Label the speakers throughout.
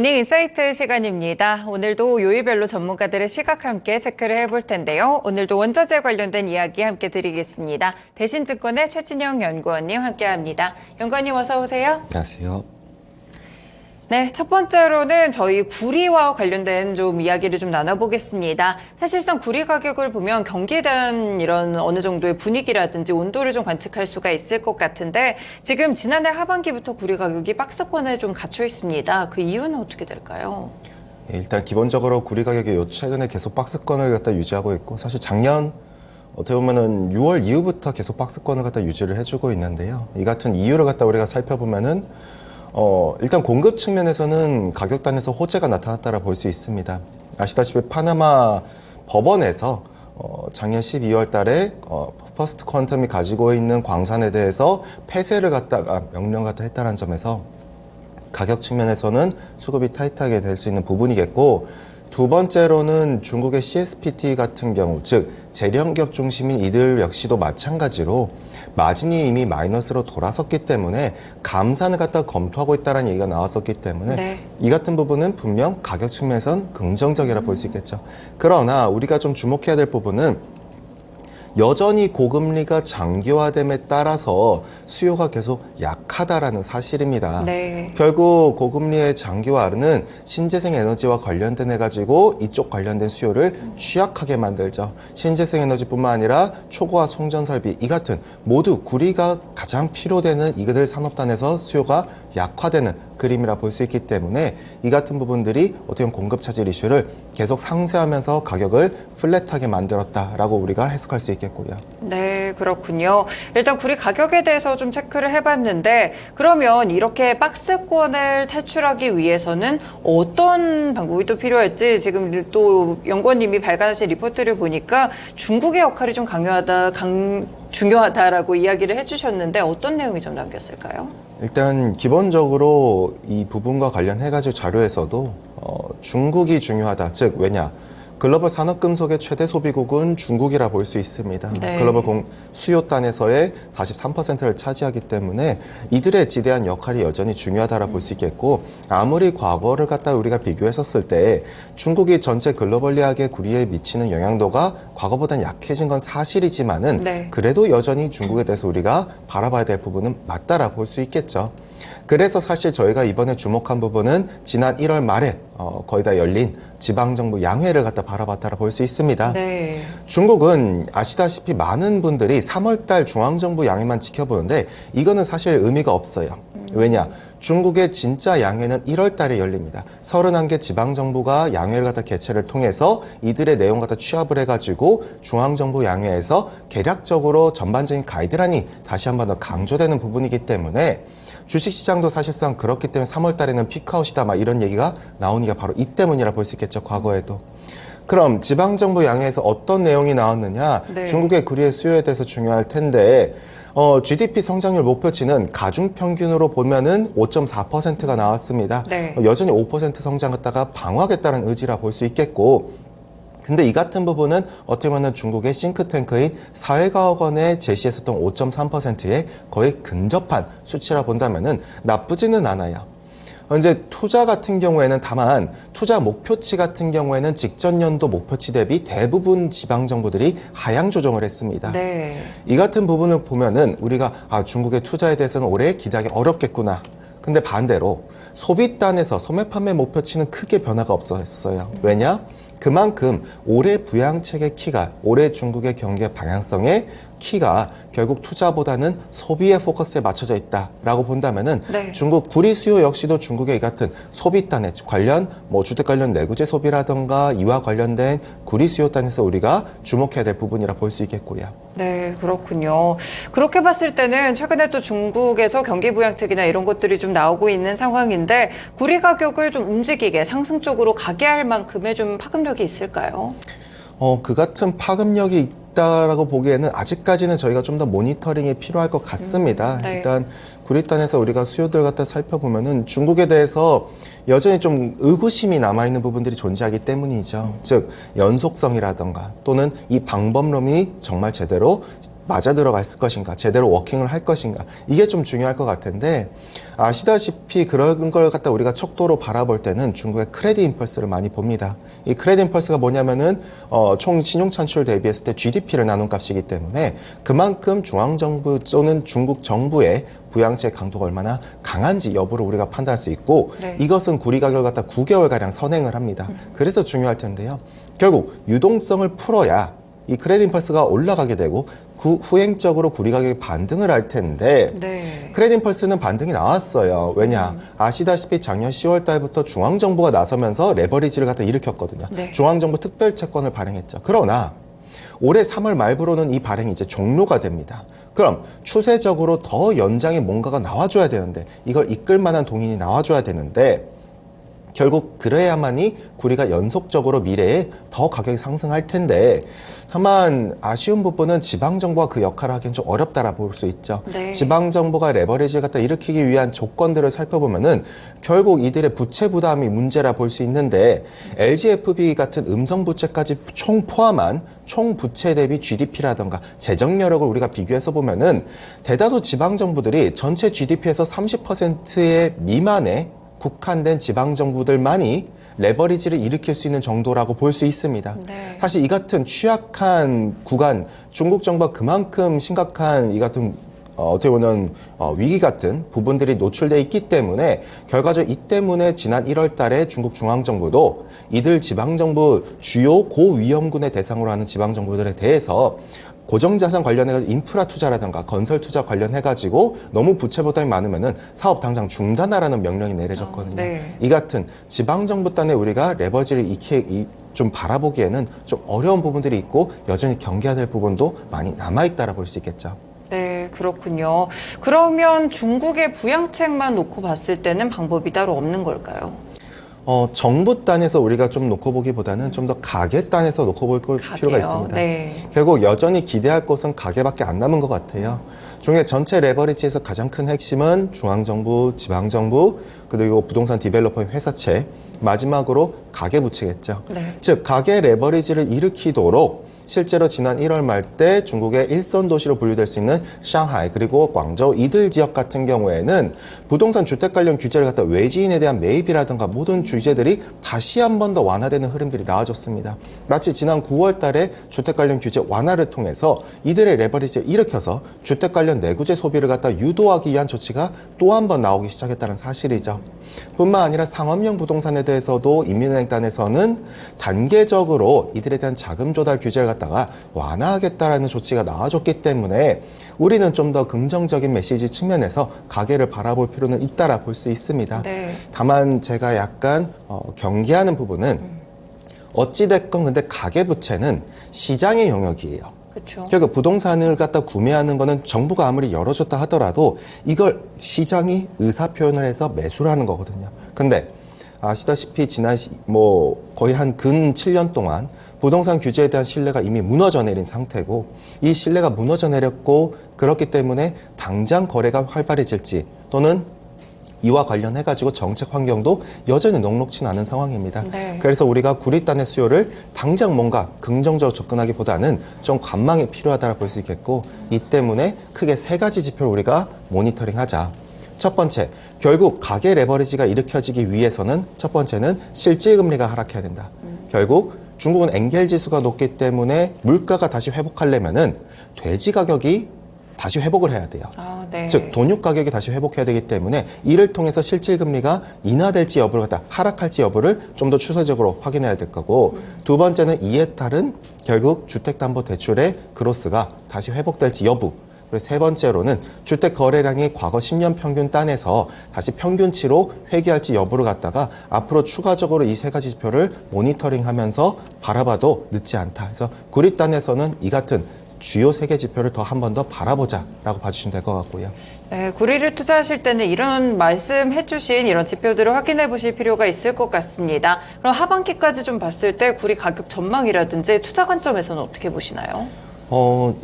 Speaker 1: 모닝 인사이트 시간입니다. 오늘도 요일별로 전문가들의 시각 함께 체크를 해볼 텐데요. 오늘도 원자재 관련된 이야기 함께 드리겠습니다. 대신증권의 최진영 연구원님 함께합니다. 연구원님 어서 오세요.
Speaker 2: 안녕하세요.
Speaker 1: 네, 첫 번째로는 저희 구리와 관련된 좀 이야기를 좀 나눠보겠습니다. 사실상 구리 가격을 보면 경기에 대한 이런 어느 정도의 분위기라든지 온도를 좀 관측할 수가 있을 것 같은데 지금 지난해 하반기부터 구리 가격이 박스권에 좀 갇혀 있습니다. 그 이유는 어떻게 될까요?
Speaker 2: 일단 기본적으로 구리 가격이 최근에 계속 박스권을 갖다 유지하고 있고 사실 작년 어떻게 보면은 6월 이후부터 계속 박스권을 갖다 유지를 해주고 있는데요. 이 같은 이유를 갖다 우리가 살펴보면은 일단 공급 측면에서는 가격단에서 호재가 나타났다라 볼 수 있습니다. 아시다시피 파나마 법원에서 작년 12월 달에 퍼스트 퀀텀이 가지고 있는 광산에 대해서 폐쇄를 갖다가 명령 갖다 했다는 점에서 가격 측면에서는 수급이 타이트하게 될 수 있는 부분이겠고, 두 번째로는 중국의 CSPT 같은 경우, 즉 재련기업 중심인 이들 역시도 마찬가지로 마진이 이미 마이너스로 돌아섰기 때문에 감산을 갖다 검토하고 있다는 얘기가 나왔었기 때문에 이 같은 부분은 분명 가격 측면에선 긍정적이라 볼 수 있겠죠. 그러나 우리가 좀 주목해야 될 부분은 여전히 고금리가 장기화됨에 따라서 수요가 계속 약하다라는 사실입니다. 결국 고금리의 장기화는 신재생 에너지와 관련된 해가지고 이쪽 관련된 수요를 취약하게 만들죠. 신재생 에너지뿐만 아니라 초고화 송전 설비 이 같은 모두 구리가 가장 필요되는 이들 산업단에서 수요가 약화되는 그림이라 볼 수 있기 때문에 이 같은 부분들이 어떻게 보면 공급 차질 이슈를 계속 상쇄하면서 가격을 플랫하게 만들었다라고 우리가 해석할 수 있겠고요.
Speaker 1: 네, 그렇군요. 일단 구리 가격에 대해서 좀 체크를 해봤는데 그러면 이렇게 박스권을 탈출하기 위해서는 어떤 방법이 또 필요할지 지금 또 연구원님이 발간하신 리포트를 보니까 중국의 역할이 좀 중요하다라고 이야기를 해주셨는데 어떤 내용이 좀 남겼을까요?
Speaker 2: 일단 기본적으로 이 부분과 관련해가지고 자료에서도 중국이 중요하다. 즉 왜냐? 글로벌 산업금속의 최대 소비국은 중국이라 볼 수 있습니다. 글로벌 수요단에서의 43%를 차지하기 때문에 이들의 지대한 역할이 여전히 중요하다라 볼 수 있겠고, 아무리 과거를 갖다 우리가 비교했었을 때 중국이 전체 글로벌리하게 구리에 미치는 영향도가 과거보다는 약해진 건 사실이지만은 그래도 여전히 중국에 대해서 우리가 바라봐야 될 부분은 맞다라 볼 수 있겠죠. 그래서 사실 저희가 이번에 주목한 부분은 지난 1월 말에 거의 다 열린 지방정부 양회를 갖다 바라봤다라 볼 수 있습니다. 중국은 아시다시피 많은 분들이 3월달 중앙정부 양회만 지켜보는데 이거는 사실 의미가 없어요. 왜냐? 중국의 진짜 양회는 1월 달에 열립니다. 31개 지방정부가 양회를 갖다 개최를 통해서 이들의 내용 갖다 취합을 해가지고 중앙정부 양회에서 개략적으로 전반적인 가이드라인이 다시 한 번 더 강조되는 부분이기 때문에 주식시장도 사실상 그렇기 때문에 3월 달에는 피크아웃이다 막 이런 얘기가 나오는 게 바로 이 때문이라 볼 수 있겠죠. 과거에도. 그럼 지방정부 양회에서 어떤 내용이 나왔느냐? 중국의 구리의 수요에 대해서 중요할 텐데 GDP 성장률 목표치는 가중평균으로 보면은 5.4%가 나왔습니다. 여전히 5% 성장했다가 방어하겠다는 의지라 볼 수 있겠고, 근데 이 같은 부분은 어떻게 보면 중국의 싱크탱크인 사회과학원에 제시했었던 5.3%에 거의 근접한 수치라 본다면은 나쁘지는 않아요. 이제 투자 같은 경우에는 다만 투자 목표치 같은 경우에는 직전 연도 목표치 대비 대부분 지방 정부들이 하향 조정을 했습니다. 이 같은 부분을 보면은 우리가 중국의 투자에 대해서는 올해 기대하기 어렵겠구나. 근데 반대로 소비단에서 소매 판매 목표치는 크게 변화가 없었어요. 왜냐? 그만큼 올해 부양책의 키가, 올해 중국의 경제 방향성의 키가 결국 투자보다는 소비의 포커스에 맞춰져 있다라고 본다면은 중국 구리 수요 역시도 중국의 이 같은 소비단에 관련 주택 관련 내구재 소비라든가 이와 관련된 구리 수요단에서 우리가 주목해야 될 부분이라 볼 수 있겠고요.
Speaker 1: 네, 그렇군요. 그렇게 봤을 때는 최근에 또 중국에서 경기 부양책이나 이런 것들이 좀 나오고 있는 상황인데 구리 가격을 좀 움직이게 상승 쪽으로 가게 할 만큼의 좀 파급력이 있을까요?
Speaker 2: 그 같은 파급력이 있다라고 보기에는 아직까지는 저희가 좀 더 모니터링이 필요할 것 같습니다. 일단 구리단에서 우리가 수요들 갖다 살펴보면은 중국에 대해서 여전히 좀 의구심이 남아있는 부분들이 존재하기 때문이죠. 즉 연속성이라던가 또는 이 방법론이 정말 제대로 맞아 들어갈 것인가, 제대로 워킹을 할 것인가, 이게 좀 중요할 것 같은데, 아시다시피 그런 걸 갖다 우리가 척도로 바라볼 때는 중국의 크레딧 임펄스를 많이 봅니다. 이 크레딧 임펄스가 뭐냐면은 총 신용 찬출 대비했을 때 GDP를 나눈 값이기 때문에 그만큼 중앙정부 또는 중국 정부의 부양책 강도가 얼마나 강한지 여부를 우리가 판단할 수 있고,
Speaker 1: 네.
Speaker 2: 이것은 구리 가격을 갖다 9개월가량 선행을 합니다. 그래서 중요할 텐데요. 결국 유동성을 풀어야 이 크레딧 임펄스가 올라가게 되고 후행적으로 구리 가격이 반등을 할 텐데,
Speaker 1: 네.
Speaker 2: 크레딧 임펄스는 반등이 나왔어요. 왜냐? 아시다시피 작년 10월 달부터 중앙정부가 나서면서 레버리지를 갖다 일으켰거든요.
Speaker 1: 네.
Speaker 2: 중앙정부 특별채권을 발행했죠. 그러나 올해 3월 말부로는 이 발행이 이제 종료가 됩니다. 그럼 추세적으로 더 연장의 뭔가가 나와줘야 되는데, 이걸 이끌 만한 동인이 나와줘야 되는데, 결국 그래야만이 구리가 연속적으로 미래에 더 가격이 상승할 텐데, 다만 아쉬운 부분은 지방정부가 그 역할을 하기엔 좀 어렵다라 볼 수 있죠.
Speaker 1: 네.
Speaker 2: 지방정부가 레버리지를 갖다 일으키기 위한 조건들을 살펴보면은 결국 이들의 부채 부담이 문제라 볼 수 있는데, LGFB 같은 음성 부채까지 총 포함한 총 부채 대비 GDP라던가 재정 여력을 우리가 비교해서 보면은 대다수 지방정부들이 전체 GDP에서 30%의 미만의 국한된 지방정부들만이 레버리지를 일으킬 수 있는 정도라고 볼 수 있습니다.
Speaker 1: 네.
Speaker 2: 사실 이 같은 취약한 구간, 중국 정부가 그만큼 심각한 이 같은 어떻게 보면 위기 같은 부분들이 노출돼 있기 때문에, 결과적으로 이 때문에 지난 1월 달에 중국 중앙정부도 이들 지방정부 주요 고위험군의 대상으로 하는 지방정부들에 대해서 고정자산 관련해가지고 인프라 투자라든가 건설 투자 관련해가지고 너무 부채 부담이 많으면은 사업 당장 중단하라는 명령이 내려졌거든요.
Speaker 1: 네.
Speaker 2: 이 같은 지방정부 단에 우리가 레버리지를 좀 바라보기에는 좀 어려운 부분들이 있고, 여전히 경계해야 될 부분도 많이 남아있다라 볼 수 있겠죠.
Speaker 1: 네, 그렇군요. 그러면 중국의 부양책만 놓고 봤을 때는 방법이 따로 없는 걸까요?
Speaker 2: 정부 단에서 우리가 좀 놓고 보기보다는 좀 더 가계 단에서 놓고 볼 필요가 있습니다.
Speaker 1: 네.
Speaker 2: 결국 여전히 기대할 것은 가계밖에 안 남은 것 같아요. 중에 전체 레버리지에서 가장 큰 핵심은 중앙정부, 지방정부, 그리고 부동산 디벨로퍼 회사채, 마지막으로 가계부채겠죠.
Speaker 1: 네.
Speaker 2: 즉 가계 레버리지를 일으키도록 실제로 지난 1월 말 때 중국의 일선 도시로 분류될 수 있는 상하이 그리고 광저우 이들 지역 같은 경우에는 부동산 주택 관련 규제를 갖다 외지인에 대한 매입이라든가 모든 규제들이 다시 한 번 더 완화되는 흐름들이 나와줬습니다. 마치 지난 9월 달에 주택 관련 규제 완화를 통해서 이들의 레버리지를 일으켜서 주택 관련 내구재 소비를 갖다 유도하기 위한 조치가 또 한 번 나오기 시작했다는 사실이죠. 뿐만 아니라 상업용 부동산에 대해서도 인민은행단에서는 단계적으로 이들에 대한 자금 조달 규제를 갖다가 완화하겠다라는 조치가 나와줬기 때문에 우리는 좀 더 긍정적인 메시지 측면에서 가계를 바라볼 필요는 있다라 볼 수 있습니다.
Speaker 1: 네.
Speaker 2: 다만 제가 약간 경계하는 부분은 어찌됐건 근데 가계부채는 시장의 영역이에요.
Speaker 1: 그렇죠.
Speaker 2: 결국 부동산을 갖다 구매하는 거는 정부가 아무리 열어줬다 하더라도 이걸 시장이 의사표현을 해서 매수를 하는 거거든요. 근데 아시다시피 지난 거의 한 근 7년 동안 부동산 규제에 대한 신뢰가 이미 무너져 내린 상태고, 이 신뢰가 무너져 내렸고, 그렇기 때문에 당장 거래가 활발해질지 또는 이와 관련해가지고 정책 환경도 여전히 녹록치 않은 상황입니다.
Speaker 1: 네.
Speaker 2: 그래서 우리가 구리단의 수요를 당장 뭔가 긍정적으로 접근하기보다는 좀 관망이 필요하다고 볼 수 있겠고, 이 때문에 크게 세 가지 지표를 우리가 모니터링하자. 첫 번째, 결국 가계 레버리지가 일으켜지기 위해서는 첫 번째는 실질금리가 하락해야 된다. 결국 중국은 엔겔 지수가 높기 때문에 물가가 다시 회복하려면은 돼지 가격이 다시 회복을 해야 돼요.
Speaker 1: 아, 네.
Speaker 2: 즉 돈육 가격이 다시 회복해야 되기 때문에 이를 통해서 실질금리가 인하될지 여부를 갖다 하락할지 여부를 좀 더 추세적으로 확인해야 될 거고, 두 번째는 이에 따른 결국 주택담보대출의 그로스가 다시 회복될지 여부, 그리고 세 번째로는 주택 거래량이 과거 10년 평균 단에서 다시 평균치로 회귀할지 여부를 갖다가 앞으로 추가적으로 이 세 가지 지표를 모니터링하면서 바라봐도 늦지 않다. 그래서 구리단에서는 이 같은 주요 세 개 지표를 더 한 번 더 바라보자라고 봐주시면 될 것 같고요.
Speaker 1: 네, 구리를 투자하실 때는 이런 말씀해주신 이런 지표들을 확인해 보실 필요가 있을 것 같습니다. 그럼 하반기까지 좀 봤을 때 구리 가격 전망이라든지 투자 관점에서는 어떻게 보시나요?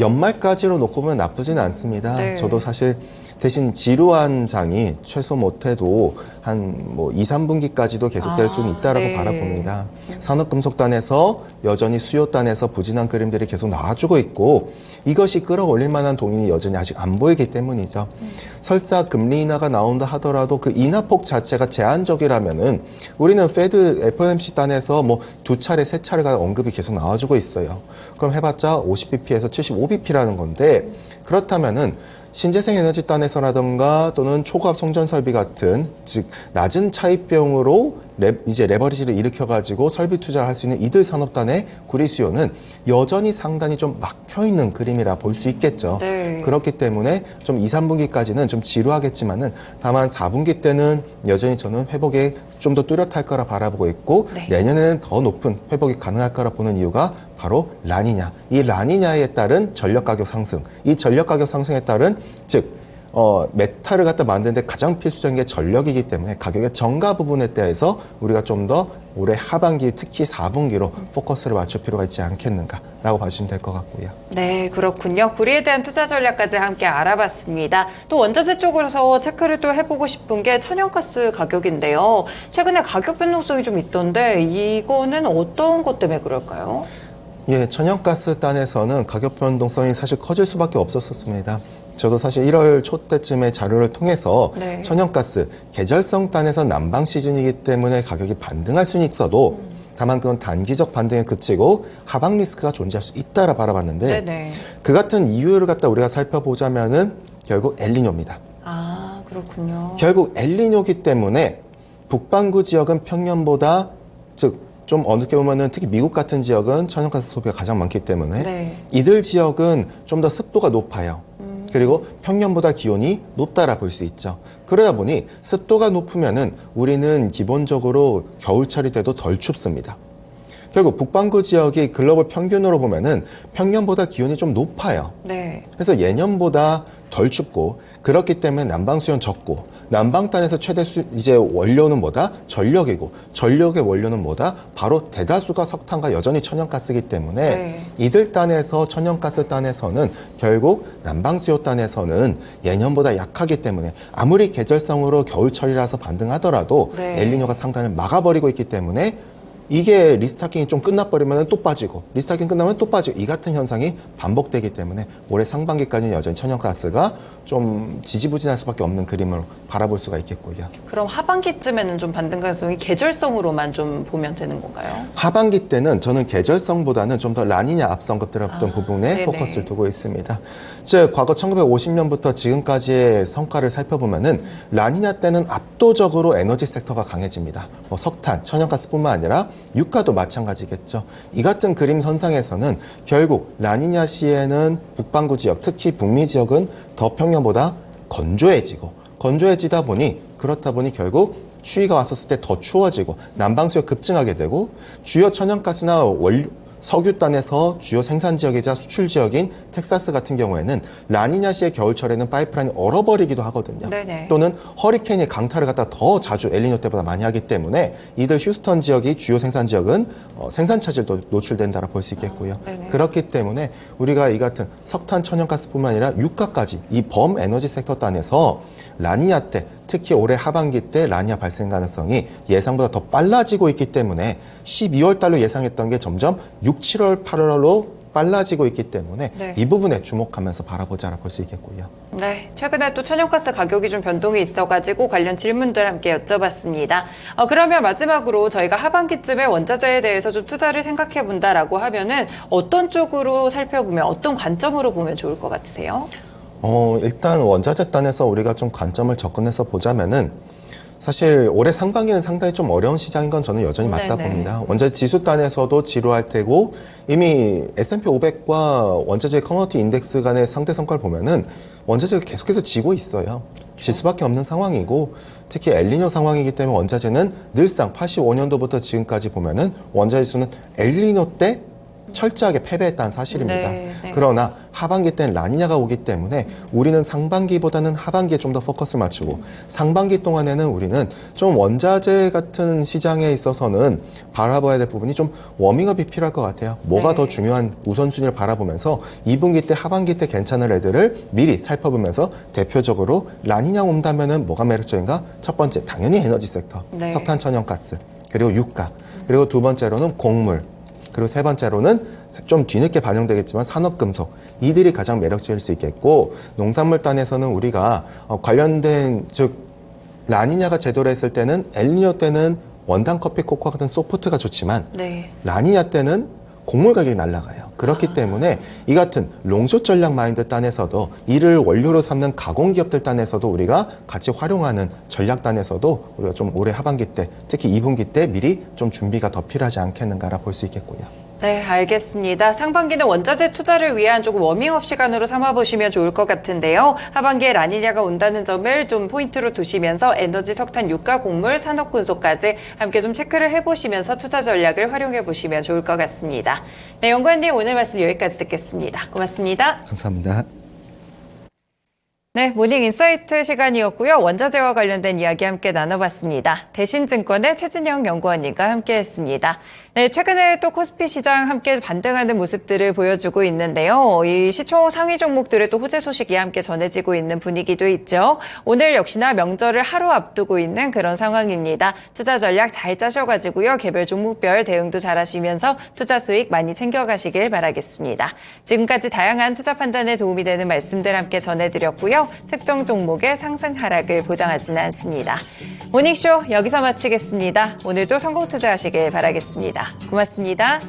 Speaker 2: 연말까지로 놓고 보면 나쁘진 않습니다.
Speaker 1: 네.
Speaker 2: 저도 사실 대신 지루한 장이 최소 못해도 한 뭐 2, 3분기까지도 계속될 수는 있다라고
Speaker 1: 네.
Speaker 2: 바라봅니다. 산업금속단에서 여전히 수요단에서 부진한 그림들이 계속 나와주고 있고 이것이 끌어올릴 만한 동인이 여전히 아직 안 보이기 때문이죠. 설사 금리 인하가 나온다 하더라도 그 인하폭 자체가 제한적이라면은 우리는 페드 FOMC 단에서 뭐 2차례, 3차례가 언급이 계속 나와주고 있어요. 그럼 해봤자 50bp에서 75bp라는 건데 그렇다면은 신재생 에너지 단에서라든가 또는 초과학 송전 설비 같은 즉 낮은 차입비용으로 이제 레버리지를 일으켜가지고 설비 투자를 할 수 있는 이들 산업단의 구리 수요는 여전히 상당히 좀 막혀 있는 그림이라 볼 수 있겠죠.
Speaker 1: 네.
Speaker 2: 그렇기 때문에 좀 2, 3분기까지는 좀 지루하겠지만은 다만 4분기 때는 여전히 저는 회복에 좀 더 뚜렷할 거라 바라보고 있고
Speaker 1: 네.
Speaker 2: 내년에는 더 높은 회복이 가능할 거라 보는 이유가 바로 라니냐. 이 라니냐에 따른 전력 가격 상승. 이 전력 가격 상승에 따른 즉 메탈을 갖다 만드는데 가장 필수적인 게 전력이기 때문에 가격의 정가 부분에 대해서 우리가 좀 더 올해 하반기 특히 4분기로 포커스를 맞출 필요가 있지 않겠는가라고 봐주시면 될 것 같고요.
Speaker 1: 네, 그렇군요. 구리에 대한 투자 전략까지 함께 알아봤습니다. 또 원자재 쪽으로서 체크를 또 해보고 싶은 게 천연가스 가격인데요. 최근에 가격 변동성이 좀 있던데 이거는 어떤 것 때문에 그럴까요?
Speaker 2: 예, 천연가스 단에서는 가격 변동성이 사실 커질 수밖에 없었습니다. 저도 사실 1월 초 때쯤에 자료를 통해서
Speaker 1: 네.
Speaker 2: 천연가스 계절성 단에서 난방 시즌이기 때문에 가격이 반등할 수는 있어도 다만 그건 단기적 반등에 그치고 하방 리스크가 존재할 수 있다라 바라봤는데
Speaker 1: 네네.
Speaker 2: 그 같은 이유를 갖다 우리가 살펴보자면은 결국 엘니뇨입니다.
Speaker 1: 아, 그렇군요.
Speaker 2: 결국 엘니뇨기 때문에 북반구 지역은 평년보다 즉 좀 어떻게 보면은 특히 미국 같은 지역은 천연가스 소비가 가장 많기 때문에
Speaker 1: 네.
Speaker 2: 이들 지역은 좀 더 습도가 높아요. 그리고 평년보다 기온이 높다라 볼 수 있죠. 그러다 보니 습도가 높으면은 우리는 기본적으로 겨울철이 돼도 덜 춥습니다. 결국 북반구 지역이 글로벌 평균으로 보면은 평년보다 기온이 좀 높아요.
Speaker 1: 네.
Speaker 2: 그래서 예년보다 덜 춥고 그렇기 때문에 난방 수요는 적고 난방단에서 최대 이제 원료는 뭐다? 전력이고 전력의 원료는 뭐다? 바로 대다수가 석탄과 여전히 천연가스이기 때문에
Speaker 1: 네.
Speaker 2: 이들 단에서 천연가스 단에서는 결국 난방 수요 단에서는 예년보다 약하기 때문에 아무리 계절성으로 겨울철이라서 반등하더라도
Speaker 1: 네.
Speaker 2: 엘니뇨가 상단을 막아버리고 있기 때문에 이게 리스타킹이 좀 끝나버리면 또 빠지고 리스타킹 끝나면 또 빠지고 이 같은 현상이 반복되기 때문에 올해 상반기까지는 여전히 천연가스가 좀 지지부진할 수밖에 없는 그림으로 바라볼 수가 있겠고요.
Speaker 1: 그럼 하반기쯤에는 좀 반등 가능성이 계절성으로만 좀 보면 되는 건가요?
Speaker 2: 하반기 때는 저는 계절성보다는 좀 더 라니냐 앞서 언급드렸던 부분에
Speaker 1: 네네.
Speaker 2: 포커스를 두고 있습니다. 즉 과거 1950년부터 지금까지의 성과를 살펴보면은 라니냐 때는 압도적으로 에너지 섹터가 강해집니다. 뭐 석탄, 천연가스뿐만 아니라 유가도 마찬가지겠죠. 이 같은 그림 선상에서는 결국 라니냐 시에는 북반구 지역, 특히 북미 지역은 더 평년보다 건조해지다 보니 그렇다 보니 결국 추위가 왔었을 때 더 추워지고 난방 수요가 급증하게 되고 주요 천연가스나 석유단에서 주요 생산 지역이자 수출 지역인 텍사스 같은 경우에는 라니냐 시의 겨울철에는 파이프라인이 얼어버리기도 하거든요.
Speaker 1: 네네.
Speaker 2: 또는 허리케인이 강타를 갖다 더 자주 엘니뇨 때보다 많이 하기 때문에 이들 휴스턴 지역이 주요 생산 지역은 생산 차질도 노출된다라 볼 수 있겠고요.
Speaker 1: 네네.
Speaker 2: 그렇기 때문에 우리가 이 같은 석탄, 천연가스뿐만 아니라 유가까지 이 범 에너지 섹터 단에서 라니냐 때 특히 올해 하반기 때 라니냐 발생 가능성이 예상보다 더 빨라지고 있기 때문에 12월 달로 예상했던 게 점점 6, 7월, 8월로 빨라지고 있기 때문에
Speaker 1: 네.
Speaker 2: 이 부분에 주목하면서 바라보자라 볼 수 있겠고요.
Speaker 1: 네, 최근에 또 천연가스 가격이 좀 변동이 있어가지고 관련 질문들 함께 여쭤봤습니다. 그러면 마지막으로 저희가 하반기쯤에 원자재에 대해서 좀 투자를 생각해 본다라고 하면은 어떤 쪽으로 살펴보면 어떤 관점으로 보면 좋을 것 같으세요?
Speaker 2: 일단 원자재 단에서 우리가 좀 관점을 접근해서 보자면은 사실 올해 상반기는 상당히 좀 어려운 시장인 건 저는 여전히 맞다
Speaker 1: 네네.
Speaker 2: 봅니다. 원자재 지수 단에서도 지루할 테고 이미 S&P 500과 원자재 커머디티 인덱스 간의 상대 성과를 보면은 원자재가 계속해서 지고 있어요. 질 수밖에 없는 상황이고 특히 엘니뇨 상황이기 때문에 원자재는 늘상 85년도부터 지금까지 보면은 원자재 지수는 엘니뇨 때 철저하게 패배했다는 사실입니다.
Speaker 1: 네, 네.
Speaker 2: 그러나 하반기 때는 라니냐가 오기 때문에 우리는 상반기보다는 하반기에 좀 더 포커스를 맞추고 상반기 동안에는 우리는 좀 원자재 같은 시장에 있어서는 바라봐야 될 부분이 좀 워밍업이 필요할 것 같아요. 뭐가 더 중요한 우선순위를 바라보면서 2분기 때 하반기 때 괜찮은 애들을 미리 살펴보면서 대표적으로 라니냐 온다면은 뭐가 매력적인가? 첫 번째 당연히 에너지 섹터, 석탄 천연가스, 그리고 유가, 그리고 두 번째로는 곡물, 그리고 세 번째로는 좀 뒤늦게 반영되겠지만 산업금속, 이들이 가장 매력적일 수 있겠고, 농산물 단에서는 우리가 관련된 즉 라니냐가 제도를 했을 때는 엘니뇨 때는 원당 커피, 코코아 같은 소프트가 좋지만 라니냐 때는 곡물 가격이 날아가요. 그렇기 때문에 이 같은 롱숏 전략 마인드 단에서도 이를 원료로 삼는 가공기업들 단에서도 우리가 같이 활용하는 전략 단에서도 우리가 좀 올해 하반기 때 특히 2분기 때 미리 좀 준비가 더 필요하지 않겠는가라 볼 수 있겠고요.
Speaker 1: 네, 알겠습니다. 상반기는 원자재 투자를 위한 조금 워밍업 시간으로 삼아보시면 좋을 것 같은데요. 하반기에 라니냐가 온다는 점을 좀 포인트로 두시면서 에너지, 석탄, 유가, 곡물, 산업군소까지 함께 좀 체크를 해보시면서 투자 전략을 활용해보시면 좋을 것 같습니다. 네, 연구원님 오늘 말씀 여기까지 듣겠습니다. 고맙습니다.
Speaker 2: 감사합니다.
Speaker 1: 네, 모닝 인사이트 시간이었고요. 원자재와 관련된 이야기 함께 나눠봤습니다. 대신증권의 최진영 연구원님과 함께했습니다. 네, 최근에 또 코스피 시장 함께 반등하는 모습들을 보여주고 있는데요. 이 시총 상위 종목들의 또 호재 소식이 함께 전해지고 있는 분위기도 있죠. 오늘 역시나 명절을 하루 앞두고 있는 그런 상황입니다. 투자 전략 잘 짜셔가지고요. 개별 종목별 대응도 잘 하시면서 투자 수익 많이 챙겨가시길 바라겠습니다. 지금까지 다양한 투자 판단에 도움이 되는 말씀들 함께 전해드렸고요. 특정 종목의 상승 하락을 보장하지는 않습니다. 모닝쇼 여기서 마치겠습니다. 오늘도 성공 투자하시길 바라겠습니다. 고맙습니다.